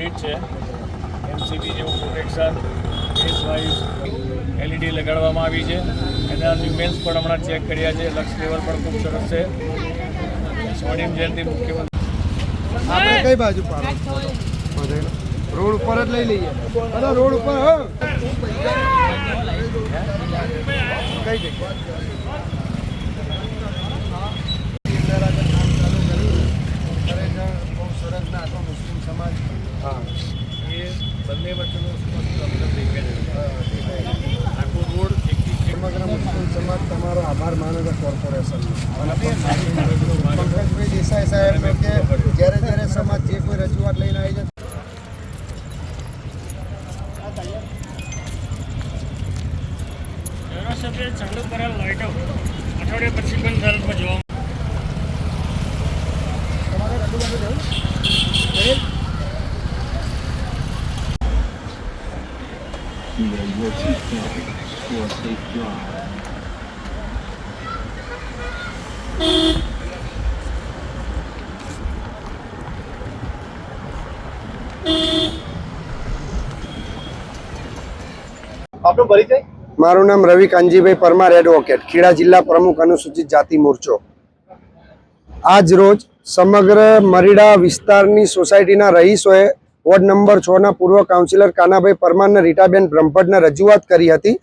Complete છે। MCB જેવું protection case wise LED લગાડવામાં આવી છે। એના લ્યુમેન્સ પણ હમણાં ચેક કર્યા છે। લક્ષ લેવલ પણ ખૂબ સરસ છે। સ્વર્ણિમ જયંતિ મુખ્યમંત્રી આપણે કઈ બાજુ પાડો રોડ ઉપર જ લઈ લઈએ રોડ ઉપર કઈ જગ્યા બહુ સરસ ના આખો મુસ્લિમ સમાજ એ બંને વચ્ચેનો અંતર દેખાય છે। આખો રોડ સમગ્ર મુસ્લિમ સમાજ તમારો આભાર માને છે કોર્પોરેશનનો અને પંકજભાઈ દેસાઈ સાહેબનો કે જ્યારે સમાજ જે કોઈ રજૂઆત લઈને આવી છે ધારાસભ્ય ચાલુ કરેલ લાઇટો અઠવાડિયા પછી બંધ હાલતમાં જોવા આપનો પરિચય? મારું નામ રવિ કાનજીભાઈ પરમાર, એડવોકેટ, ખેડા જિલ્લા પ્રમુખ, અનુસૂચિત જાતિ મોરચો। આજ રોજ સમગ્ર મરીડા વિસ્તારની સોસાયટીના રહીશોએ વોર્ડ નંબર 6ના પૂર્વ કાઉન્સિલર કાનાભાઈ પરમારને રીટાબેન બ્રહ્મભટ્ટને રજૂઆત કરી હતી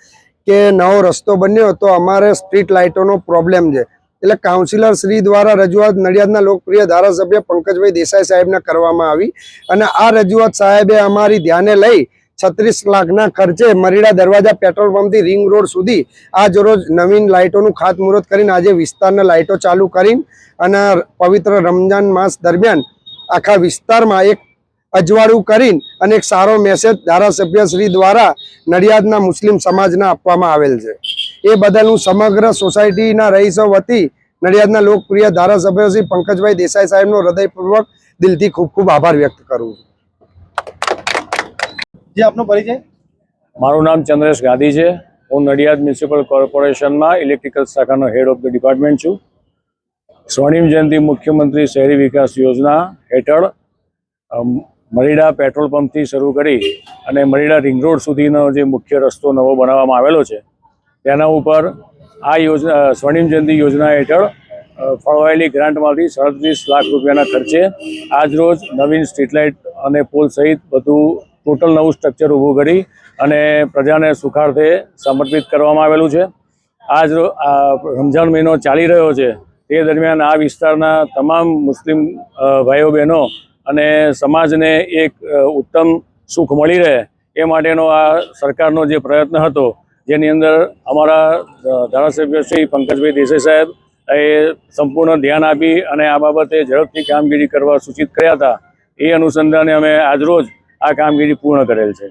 કે નવો રસ્તો બન્યો તો અમારે સ્ટ્રીટ લાઇટોનો પ્રોબ્લેમ છે। એટલે કાઉન્સિલર શ્રી દ્વારા રજૂઆત નડિયાદના લોકપ્રિય ધારાસભ્ય પંકજભાઈ દેસાઈ સાહેબને કરવામાં આવી અને આ રજૂઆત સાહેબે અમારી ધ્યાને લઈ 36 લાખના ખર્ચે મરીડા દરવાજા પેટ્રોલ પંપથી રિંગ રોડ સુધી આજ રોજ નવીન લાઇટોનું ખાતમુહૂર્ત કરીને આજે વિસ્તારના લાઇટો ચાલુ કરીને અને પવિત્ર રમજાન માસ દરમિયાન આખા વિસ્તારમાં એક અજવાળું કરીને અને એક સારો મેસેજ ધારાસભ્ય શ્રી દ્વારા નડિયાદના મુસ્લિમ સમાજને આપવામાં આવેલ છે। એ બદલ હું સમગ્ર સોસાયટીના રહીશો વતી નડિયાદના લોકપ્રિય ધારાસભ્ય શ્રી પંકજભાઈ દેસાઈ સાહેબનો હૃદયપૂર્વક દિલથી ખૂબ ખૂબ આભાર વ્યક્ત કરું છું। જે આપનો પરિચય? મારું નામ ચંદ્રેશ ગાંધી છે। હું નડિયાદ મ્યુનિસિપલ કોર્પોરેશનમાં ઇલેક્ટ્રિકલ શાખાનો હેડ ઓફ ધ ડિપાર્ટમેન્ટ છું। સ્વર્ણિમ જયંતિ મુખ્યમંત્રી શહેરી વિકાસ યોજના હેઠળ મરીડા પેટ્રોલ પંપથી શરૂ કરી અને મરીડા રિંગ રોડ સુધીનો જે મુખ્ય રસ્તો નવો બનાવવામાં આવેલો છે તેના ઉપર આ યોજના સ્વર્ણિમ જયંતિ યોજના હેઠળ ફળવાયેલી ગ્રાન્ટમાંથી 37 લાખ રૂપિયાના ખર્ચે આજરોજ નવીન સ્ટ્રીટ લાઇટ અને પોલ સહિત બધું ટોટલ નવું સ્ટ્રક્ચર ઊભું કરી અને પ્રજાને સુખાર્થે સમર્પિત કરવામાં આવેલું છે। આજ રમઝાન મહિનો ચાલી રહ્યો છે તે દરમિયાન આ વિસ્તારના તમામ મુસ્લિમ ભાઈઓ બહેનો અને સમાજને એક ઉત્તમ સુખ મળી રહે એ માટેનો આ સરકારનો જે પ્રયત્ન હતો, જેની અંદર અમારા ધારાસભ્ય શ્રી પંકજભાઈ દેસાઈ સાહેબ એ સંપૂર્ણ ધ્યાન આપી અને આ બાબતે ઝડપથી કામગીરી કરવા સૂચિત કર્યા હતા। એ અનુસંધાને અમે આજરોજ આ કામગીરી પૂર્ણ કરેલ છે।